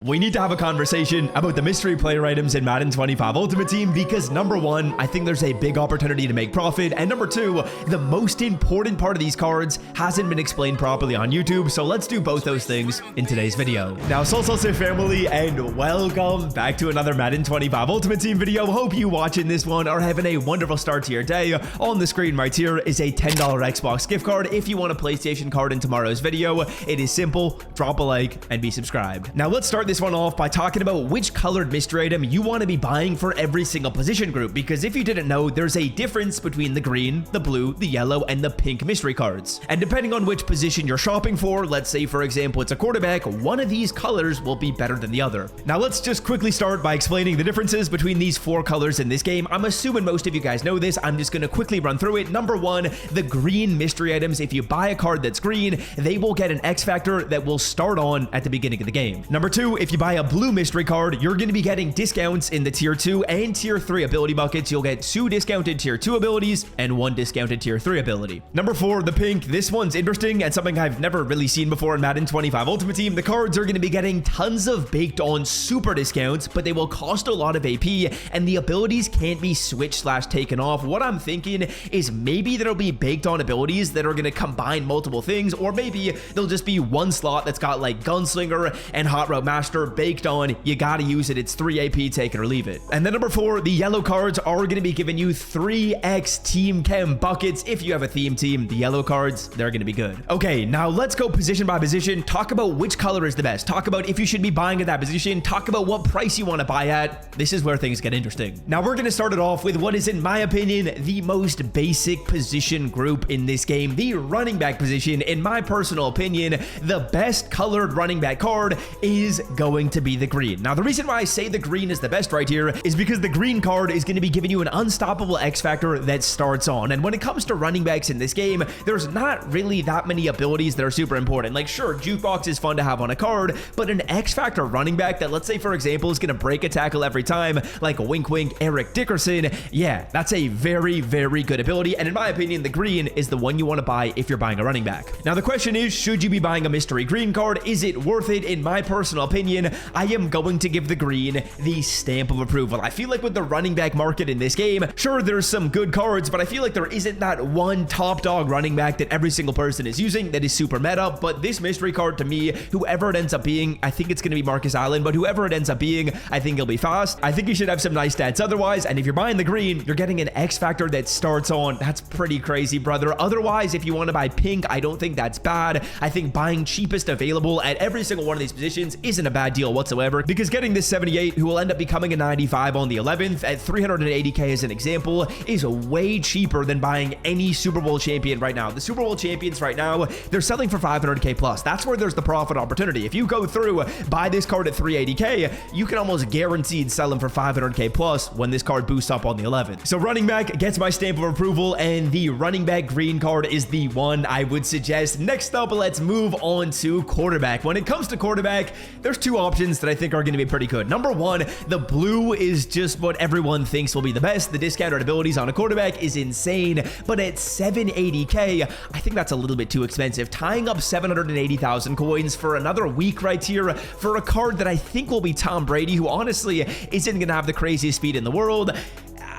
We need to have a conversation about the mystery player items in Madden 25 Ultimate Team because number one, I think there's a big opportunity to make profit, and number two, the most important part of these cards hasn't been explained properly on YouTube, so let's do both those things in today's video. Now, Salsa family, and welcome back to another Madden 25 Ultimate Team video. Hope you watching this one are having a wonderful start to your day. On the screen right here is a $10 Xbox gift card. If you want a PlayStation card in tomorrow's video, it is simple, drop a like and be subscribed. Now, let's start this one off by talking about which colored mystery item you want to be buying for every single position group, because if you didn't know, there's a difference between the green, the blue, the yellow, and the pink mystery cards. And depending on which position you're shopping for, let's say for example it's a quarterback, one of these colors will be better than the other. Now let's just quickly start by explaining the differences between these four colors in this game. I'm assuming most of you guys know this. I'm just going to quickly run through it. Number one, the green mystery items. If you buy a card that's green, they will get an X factor that will start on at the beginning of the game. Number two, if you buy a blue mystery card, you're going to be getting discounts in the tier 2 and tier 3 ability buckets. You'll get 2 discounted tier 2 abilities and 1 discounted tier 3 ability. Number 4, the pink. This one's interesting and something I've never really seen before in Madden 25 Ultimate Team. The cards are going to be getting tons of baked on super discounts, but they will cost a lot of AP, and the abilities can't be switched / taken off. What I'm thinking is maybe there'll be baked on abilities that are going to combine multiple things, or maybe there'll just be one slot that's got like Gunslinger and Hot Route Master baked on. You gotta use it. It's 3 AP, take it or leave it. And then number 4, the yellow cards are going to be giving you 3x team chem buckets. If you have a theme team, the yellow cards, they're going to be good. Okay, now let's go position by position. Talk about which color is the best. Talk about if you should be buying at that position. Talk about what price you want to buy at. This is where things get interesting. Now we're going to start it off with what is, in my opinion, the most basic position group in this game, the running back position. In my personal opinion, the best colored running back card is going to be the green. Now, the reason why I say the green is the best right here is because the green card is going to be giving you an unstoppable X factor that starts on. And when it comes to running backs in this game, there's not really that many abilities that are super important. Like, sure, jukebox is fun to have on a card, but an X factor running back that, let's say for example, is going to break a tackle every time, like a wink wink Eric Dickerson, yeah, that's a very, very good ability. And in my opinion, the green is the one you want to buy if you're buying a running back. Now, the question is, should you be buying a mystery green card? Is it worth it? In my personal opinion, I am going to give the green the stamp of approval. I feel like with the running back market in this game, sure, there's some good cards, but I feel like there isn't that one top dog running back that every single person is using that is super meta. But this mystery card, to me, whoever it ends up being, I think it's going to be Marcus Allen, but whoever it ends up being, I think he'll be fast. I think he should have some nice stats otherwise, and if you're buying the green, you're getting an X factor that starts on. That's pretty crazy, brother. Otherwise, if you want to buy pink, I don't think that's bad. I think buying cheapest available at every single one of these positions isn't a bad deal whatsoever, because getting this 78, who will end up becoming a 95 on the 11th at 380k as an example, is way cheaper than buying any Super Bowl champion right now. The Super Bowl champions right now, they're selling for 500k plus. That's where there's the profit opportunity. If you go through, buy this card at 380k, you can almost guaranteed sell them for 500k plus when this card boosts up on the 11th. So running back gets my stamp of approval, and the running back green card is the one I would suggest. Next up, let's move on to quarterback. When it comes to quarterback, there's two options that I think are going to be pretty good. Number one, the blue is just what everyone thinks will be the best. The discounted abilities on a quarterback is insane, but at 780k, I think that's a little bit too expensive. Tying up 780,000 coins for another week right here for a card that I think will be Tom Brady, who honestly isn't going to have the craziest speed in the world,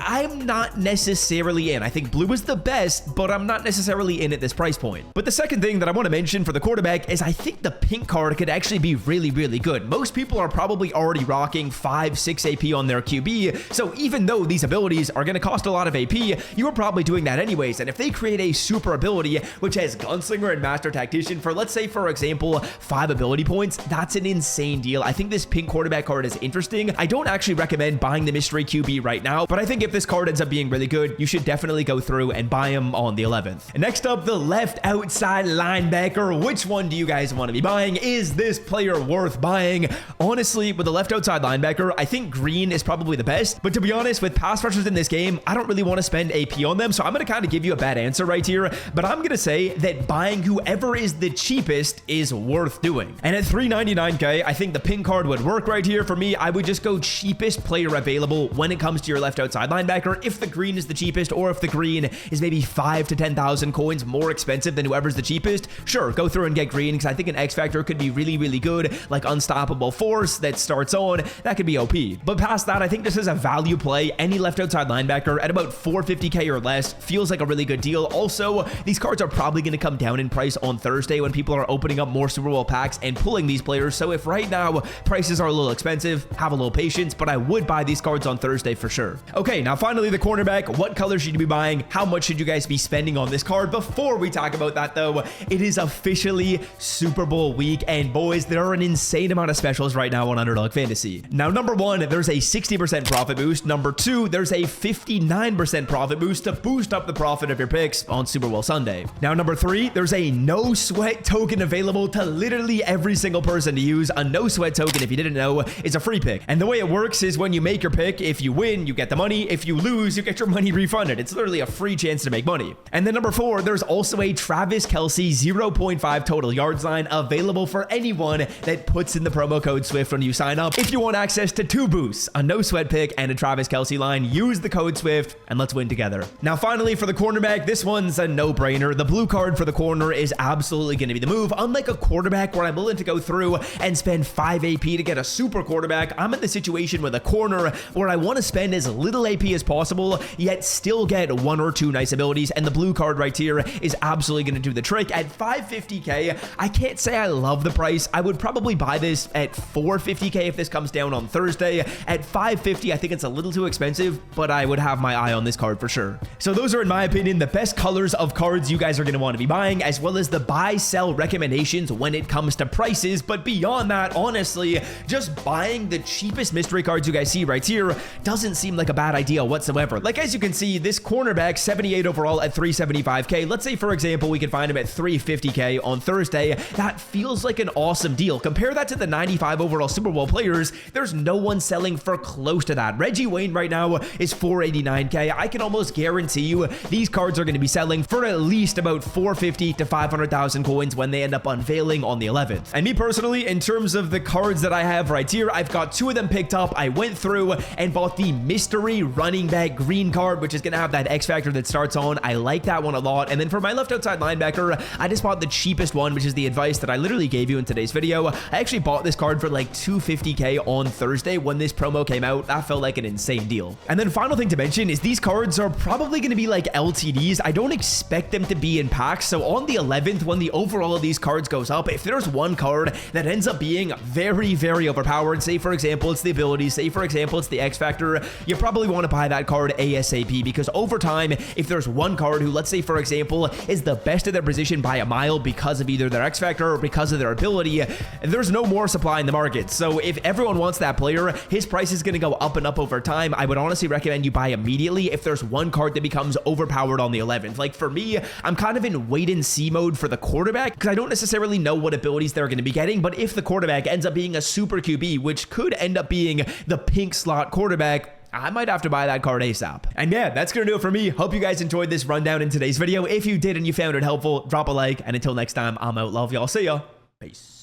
I'm not necessarily in. I think blue is the best, but I'm not necessarily in at this price point. But the second thing that I want to mention for the quarterback is I think the pink card could actually be really, really good. Most people are probably already rocking 5-6 AP on their QB, so even though these abilities are going to cost a lot of AP, you are probably doing that anyways. And if they create a super ability which has Gunslinger and Master Tactician for, let's say for example, 5 ability points, that's an insane deal. I think this pink quarterback card is interesting. I don't actually recommend buying the mystery QB right now, but I think if this card ends up being really good, you should definitely go through and buy him on the 11th. And next up, the left outside linebacker. Which one do you guys want to be buying? Is this player worth buying? Honestly, with the left outside linebacker, I think green is probably the best, but to be honest, with pass rushers in this game, I don't really want to spend AP on them, so I'm going to kind of give you a bad answer right here, but I'm going to say that buying whoever is the cheapest is worth doing. And at 399k, I think the pink card would work right here. For me, I would just go cheapest player available when it comes to your left outside linebacker. linebacker if the green is the cheapest, or if the green is maybe 5 to 10,000 coins more expensive than whoever's the cheapest, sure, go through and get green, because I think an X Factor could be really, really good, like Unstoppable Force that starts on, that could be OP. But past that, I think this is a value play. Any left outside linebacker at about 450k or less feels like a really good deal. Also, these cards are probably going to come down in price on Thursday when people are opening up more Super Bowl packs and pulling these players. So if right now prices are a little expensive, have a little patience, but I would buy these cards on Thursday for sure. Okay, now finally the cornerback. What color should you be buying? How much should you guys be spending on this card? Before we talk about that though, it is officially Super Bowl week, and boys, there are an insane amount of specials right now on Underdog Fantasy. Now, number one, there's a 60% profit boost. Number two, there's a 59% profit boost to boost up the profit of your picks on Super Bowl Sunday. Now, number three, there's a no sweat token available to literally every single person to use. A no sweat token, if you didn't know, is a free pick. And the way it works is when you make your pick, if you win, you get the money. If you lose, you get your money refunded. It's literally a free chance to make money. And then number four, there's also a Travis Kelce 0.5 total yards line available for anyone that puts in the promo code SWIFT when you sign up. If you want access to two boosts, a no sweat pick and a Travis Kelce line, use the code SWIFT and let's win together. Now, finally, for the cornerback, this one's a no-brainer. The blue card for the corner is absolutely going to be the move. Unlike a quarterback where I'm willing to go through and spend 5 AP to get a super quarterback, I'm in the situation with a corner where I want to spend as little AP as possible, yet still get one or two nice abilities, and the blue card right here is absolutely going to do the trick. At 550k, I can't say I love the price. I would probably buy this at 450k if this comes down on Thursday. At 550, I think it's a little too expensive, but I would have my eye on this card for sure. So those are, in my opinion, the best colors of cards you guys are going to want to be buying, as well as the buy-sell recommendations when it comes to prices. But beyond that, honestly, just buying the cheapest mystery cards you guys see right here doesn't seem like a bad idea whatsoever. Like, as you can see, this cornerback, 78 overall at 375k. Let's say, for example, we could find him at 350k on Thursday. That feels like an awesome deal. Compare that to the 95 overall Super Bowl players. There's no one selling for close to that. Reggie Wayne right now is 489k. I can almost guarantee you these cards are going to be selling for at least about 450 to 500,000 coins when they end up unveiling on the 11th. And me personally, in terms of the cards that I have right here, I've got two of them picked up. I went through and bought the mystery running back green card, which is going to have that X Factor that starts on. I like that one a lot. And then for my left outside linebacker, I just bought the cheapest one, which is the advice that I literally gave you in today's video. I actually bought this card for like 250k on Thursday when this promo came out. That felt like an insane deal. And then final thing to mention is these cards are probably going to be like LTDs. I don't expect them to be in packs. So on the 11th, when the overall of these cards goes up, if there's one card that ends up being very, very overpowered, say for example, it's the abilities, say for example, it's the X Factor, you probably want to buy that card ASAP, because over time, if there's one card who, let's say for example, is the best at their position by a mile because of either their X Factor or because of their ability, there's no more supply in the market. So if everyone wants that player, his price is going to go up and up over time. I would honestly recommend you buy immediately if there's one card that becomes overpowered on the 11th. Like for me, I'm kind of in wait and see mode for the quarterback because I don't necessarily know what abilities they're going to be getting, but if the quarterback ends up being a super QB, which could end up being the pink slot quarterback, I might have to buy that card ASAP. And yeah, that's gonna do it for me. Hope you guys enjoyed this rundown in today's video. If you did and you found it helpful, drop a like, and until next time, I'm out. Love y'all. See ya. Peace.